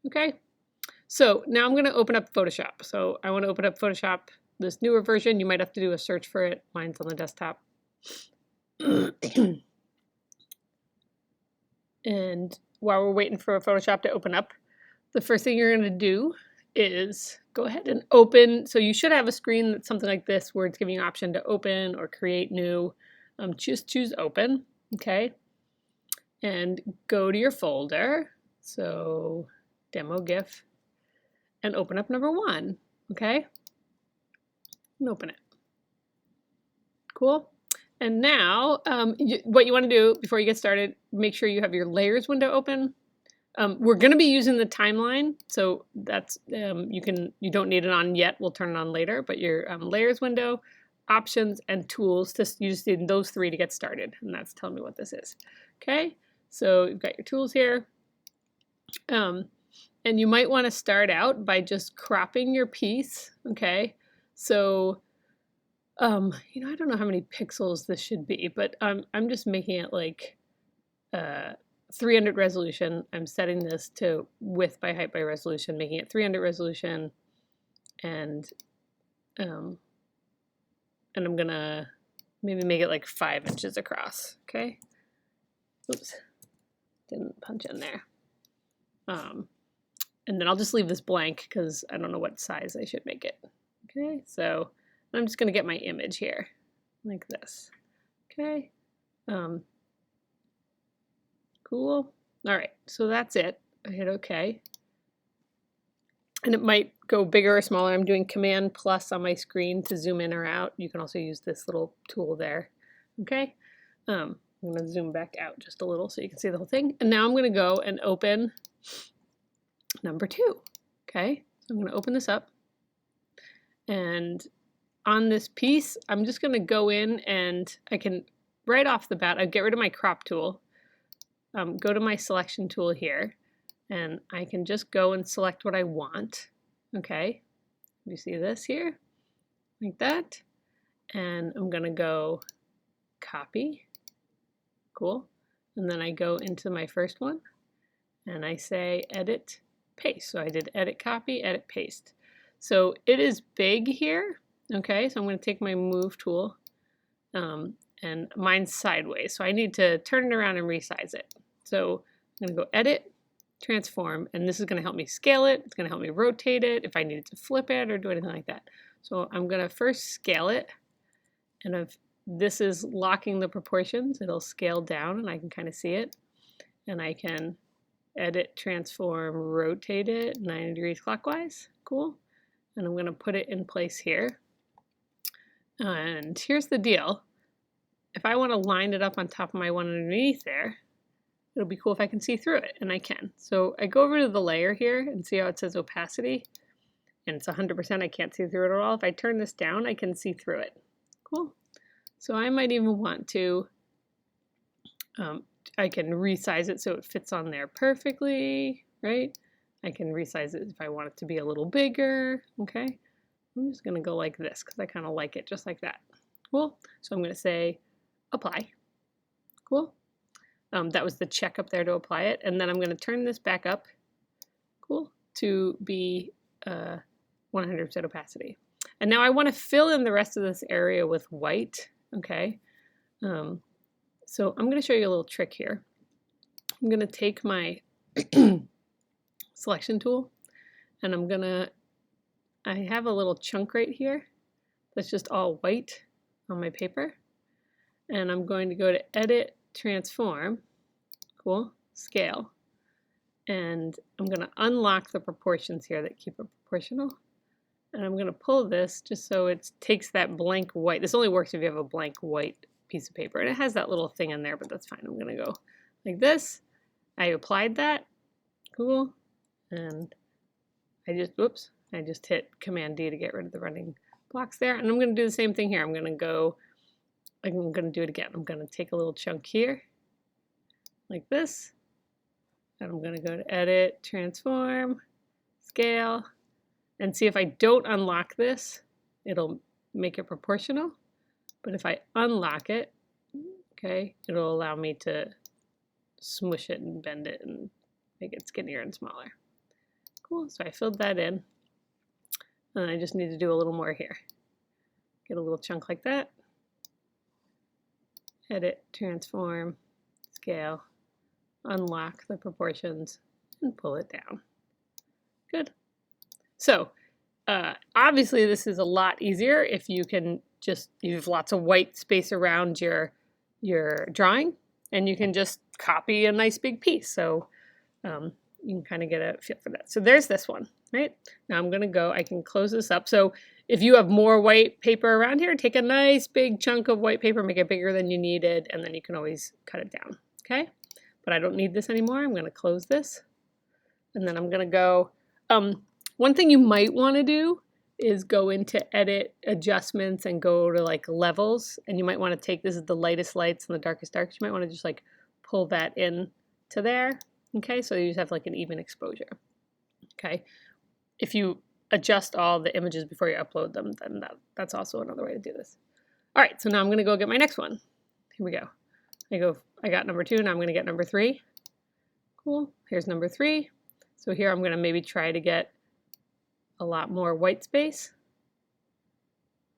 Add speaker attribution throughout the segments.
Speaker 1: Okay, so now I'm going to open up Photoshop. So I want to open up Photoshop, this newer version. You might have to do a search for it. Mine's on the desktop. And while we're waiting for Photoshop to open up, the first thing you're going to do is go ahead and open. So you should have a screen that's something like this where it's giving you an option to open or create new. Just choose open, okay? And go to your folder. So demo GIF, and open up number 1, okay? And open it. Cool. And now, what you want to do before you get started, make sure you have your layers window open. We're going to be using the timeline, so that's you don't need it on yet. We'll turn it on later. But your layers window, options, and tools. You just need those 3 to get started, and that's telling me what this is. Okay, so you've got your tools here, and you might want to start out by just cropping your piece. Okay, so you know, I don't know how many pixels this should be, but I'm just making it like 300 resolution. I'm setting this to width by height by resolution, making it 300 resolution, and I'm gonna maybe make it like 5 inches across. Okay. Oops, didn't punch in there. And then I'll just leave this blank because I don't know what size I should make it. Okay, so I'm just gonna get my image here like this. Okay. Cool. All right, so that's it. I hit OK. And it might go bigger or smaller. I'm doing Command plus on my screen to zoom in or out. You can also use this little tool there. Okay. I'm going to zoom back out just a little so you can see the whole thing. And now I'm going to go and open number 2. Okay. So I'm going to open this up. And on this piece, I'm just going to go in and I can, right off the bat, I'll get rid of my crop tool. Go to my selection tool here, and I can just go and select what I want. Okay, you see this here, like that, and I'm gonna go copy. Cool. And then I go into my first one, and I say edit, paste. So I did edit, copy, edit, paste. So it is big here. Okay, so I'm going to take my move tool, and mine's sideways, so I need to turn it around and resize it. So I'm going to go edit, transform, and this is going to help me scale it. It's going to help me rotate it if I needed to flip it or do anything like that. So I'm going to first scale it, and if this is locking the proportions, it'll scale down and I can kind of see it. And I can edit, transform, rotate it 90 degrees clockwise. Cool. And I'm going to put it in place here. And here's the deal. If I want to line it up on top of my one underneath there, it'll be cool if I can see through it, and I can. So I go over to the layer here and see how it says opacity, and it's 100%. I can't see through it at all. If I turn this down, I can see through it. Cool. So I might even want to, I can resize it so it fits on there perfectly, right? I can resize it if I want it to be a little bigger, okay? I'm just gonna go like this because I kind of like it just like that. Cool. So I'm gonna say apply. Cool. That was the check up there to apply it. And then I'm going to turn this back up, cool, to be 100% opacity. And now I want to fill in the rest of this area with white, okay? So I'm going to show you a little trick here. I'm going to take my selection tool, and I have a little chunk right here that's just all white on my paper. And I'm going to go to edit, transform, cool, scale, and I'm going to unlock the proportions here that keep it proportional, and I'm going to pull this just so it takes that blank white. This only works if you have a blank white piece of paper, and it has that little thing in there, but that's fine. I'm going to go like this. I applied that, cool, and I just hit Command D to get rid of the running blocks there, and I'm going to do the same thing here. I'm going to do it again. I'm going to take a little chunk here, like this, and I'm going to go to Edit, Transform, Scale, and see if I don't unlock this, it'll make it proportional. But if I unlock it, okay, it'll allow me to smush it and bend it and make it skinnier and smaller. Cool, so I filled that in. And I just need to do a little more here. Get a little chunk like that. Edit, transform, scale, unlock the proportions, and pull it down. Good. So obviously this is a lot easier if you can just use lots of white space around your drawing, and you can just copy a nice big piece. So you can kind of get a feel for that. So there's this one, right? Now I'm gonna go, I can close this up. So if you have more white paper around here, take a nice big chunk of white paper, make it bigger than you needed, and then you can always cut it down, okay? But I don't need this anymore. I'm gonna close this, and then I'm gonna go, one thing you might wanna do is go into edit adjustments and go to like levels, and you might wanna take, this is the lightest lights and the darkest darks, you might wanna just like pull that in to there. Okay, so you just have like an even exposure. Okay, if you adjust all the images before you upload them, then that's also another way to do this. All right, so now I'm gonna go get my next one. Here we go. I got number 2, now I'm gonna get number 3. Cool, here's number 3. So here I'm gonna maybe try to get a lot more white space,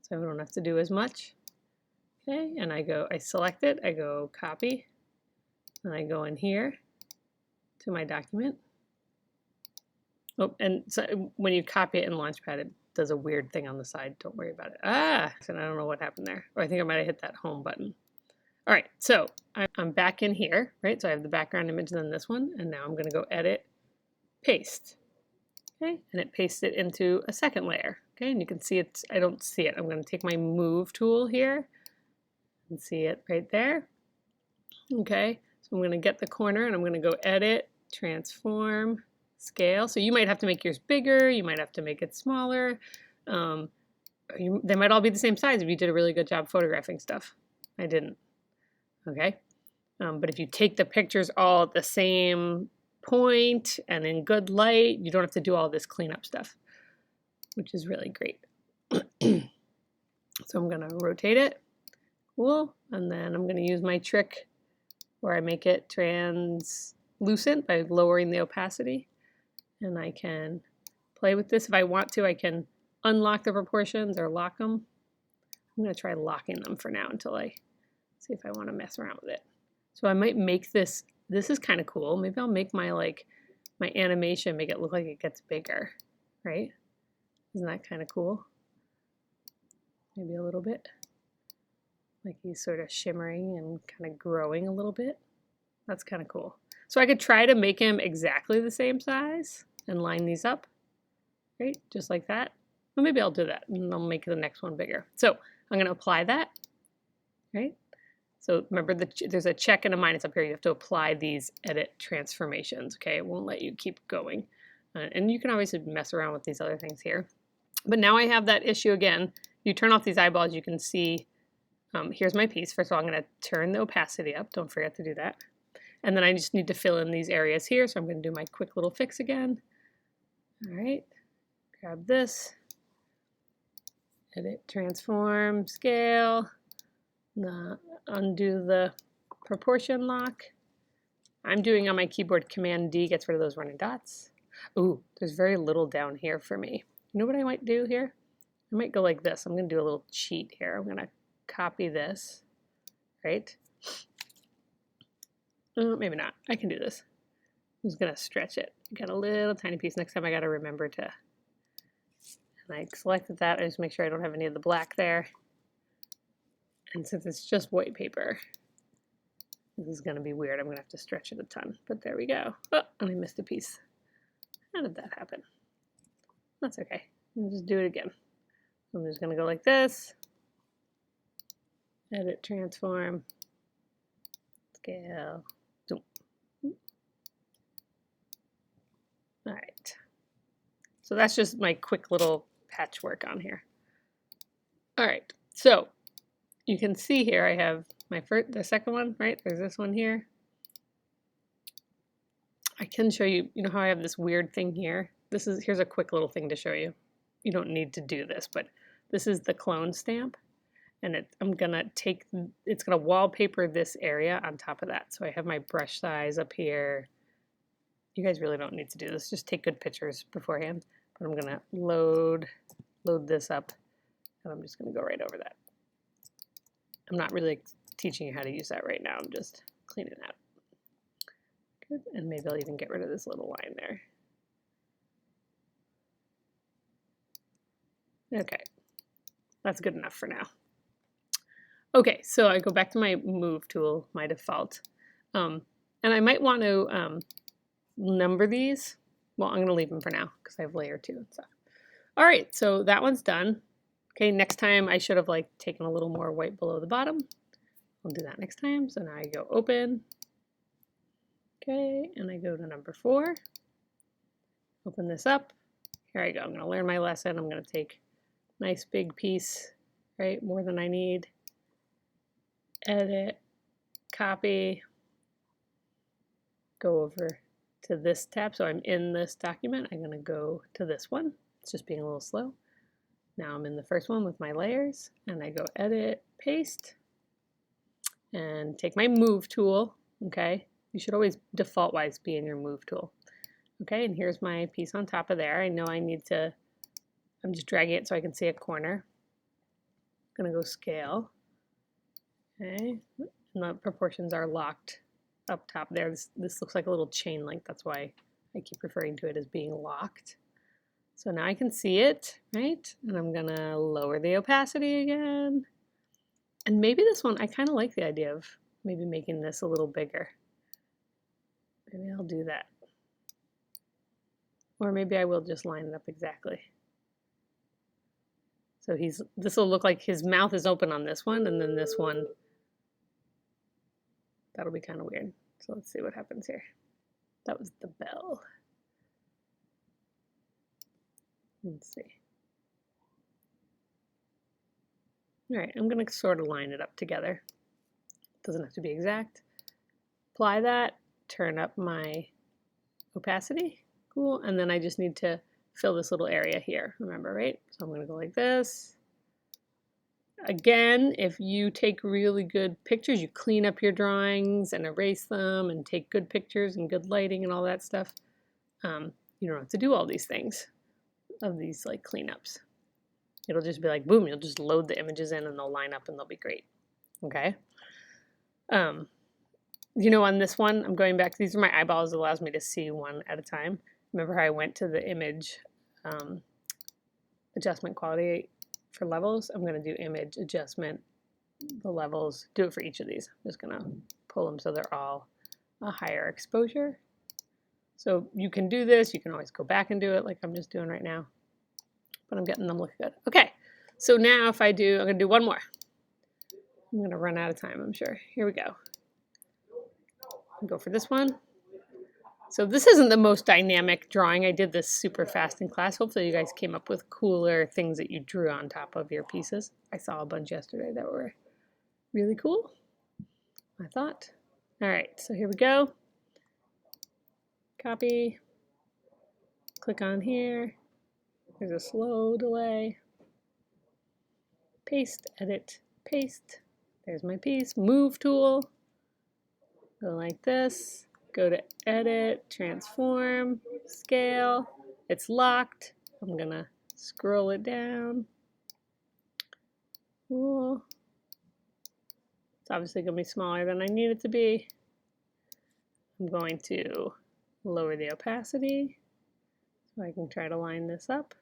Speaker 1: so I don't have to do as much. Okay, and I select it, I go copy, and I go in here to my document. Oh, and so when you copy it in Launchpad, it does a weird thing on the side. Don't worry about it. And I don't know what happened there. Or I think I might have hit that home button. All right, so I'm back in here, right? So I have the background image, then this one, and now I'm gonna go edit, paste. Okay, and it pastes it into a second layer. Okay, and you can see it, I don't see it. I'm gonna take my move tool here and see it right there. Okay, so I'm gonna get the corner and I'm gonna go edit, transform, scale. So you might have to make yours bigger, you might have to make it smaller. They might all be the same size if you did a really good job photographing stuff. I didn't. Okay, but if you take the pictures all at the same point and in good light, you don't have to do all this cleanup stuff, which is really great. So I'm gonna rotate it. Cool, and then I'm gonna use my trick where I make it translucent by lowering the opacity. And I can play with this. If I want to, I can unlock the proportions or lock them. I'm going to try locking them for now until I see if I want to mess around with it. So I might make this, this is kind of cool. Maybe I'll make my my animation, make it look like it gets bigger, right? Isn't that kind of cool? Maybe a little bit. Like he's sort of shimmering and kind of growing a little bit. That's kind of cool. So I could try to make him exactly the same size and line these up, right? Just like that. Well, maybe I'll do that and I'll make the next one bigger. So I'm going to apply that, right? So remember, there's a check and a minus up here. You have to apply these edit transformations, okay? It won't let you keep going. And you can always mess around with these other things here. But now I have that issue again. You turn off these eyeballs, you can see, here's my piece. First of all, I'm going to turn the opacity up. Don't forget to do that. And then I just need to fill in these areas here. So I'm going to do my quick little fix again. All right, grab this, edit, transform, scale, undo the proportion lock. I'm doing on my keyboard Command D, gets rid of those running dots. Ooh, there's very little down here for me. You know what I might do here? I might go like this. I'm going to do a little cheat here. I'm going to copy this, right? Maybe not. I can do this. I'm just going to stretch it. Got a little tiny piece. Next time I got to remember to, and I selected that. I just make sure I don't have any of the black there. And since it's just white paper, this is going to be weird. I'm going to have to stretch it a ton. But there we go. Oh, and I missed a piece. How did that happen? That's okay. I'll just do it again. I'm just going to go like this. Edit, transform, scale. All right. So that's just my quick little patchwork on here. All right. So you can see here I have my the second one, right? There's this one here. I can show you, you know how I have this weird thing here? Here's a quick little thing to show you. You don't need to do this, but this is the clone stamp. And I'm gonna take, it's gonna wallpaper this area on top of that. So I have my brush size up here. You guys really don't need to do this. Just take good pictures beforehand. But I'm gonna load this up, and I'm just gonna go right over that. I'm not really teaching you how to use that right now. I'm just cleaning it out. Good, and maybe I'll even get rid of this little line there. Okay, that's good enough for now. Okay, so I go back to my move tool, my default, and I might want to number these. Well, I'm going to leave them for now because I have layer 2 and stuff. All right, so that one's done. Okay, next time I should have like taken a little more white below the bottom. I'll do that next time. So now I go open. Okay, and I go to number 4. Open this up. Here I go. I'm going to learn my lesson. I'm going to take a nice big piece, right? More than I need. Edit, copy, go over to this tab. So I'm in this document. I'm going to go to this one. It's just being a little slow. Now I'm in the first one with my layers, and I go edit, paste, and take my move tool. Okay, you should always default-wise be in your move tool. Okay, and here's my piece on top of there. I know I need to, I'm just dragging it so I can see a corner. I'm going to go scale. Okay, and the proportions are locked up top there. This looks like a little chain link. That's why I keep referring to it as being locked. So now I can see it, right? And I'm gonna lower the opacity again. And maybe this one, I kind of like the idea of maybe making this a little bigger. Maybe I'll do that. Or maybe I will just line it up exactly. So this will look like his mouth is open on this one, and then this one, that'll be kind of weird. So let's see what happens here. That was the bell. Let's see. All right, I'm going to sort of line it up together. Doesn't have to be exact. Apply that, turn up my opacity. Cool, and then I just need to fill this little area here, remember, right? So I'm going to go like this. Again, if you take really good pictures, you clean up your drawings and erase them and take good pictures and good lighting and all that stuff, you don't have to do all these things of these like cleanups. It'll just be like, boom, you'll just load the images in and they'll line up and they'll be great. Okay. You know, on this one, I'm going back. These are my eyeballs. It allows me to see one at a time. Remember how I went to the image adjustment quality for levels? I'm going to do image adjustment, the levels, do it for each of these. I'm just going to pull them so they're all a higher exposure. So you can do this. You can always go back and do it like I'm just doing right now. But I'm getting them look good. Okay, so now if I do, I'm going to do one more. I'm going to run out of time, I'm sure. Here we go. I'll go for this one. So this isn't the most dynamic drawing. I did this super fast in class. Hopefully you guys came up with cooler things that you drew on top of your pieces. I saw a bunch yesterday that were really cool, I thought. All right, so here we go. Copy, click on here. There's a slow delay. Paste, edit, paste. There's my piece. Move tool. Go like this. Go to edit, transform, scale. It's locked. I'm gonna scroll it down. Cool. It's obviously gonna be smaller than I need it to be. I'm going to lower the opacity so I can try to line this up.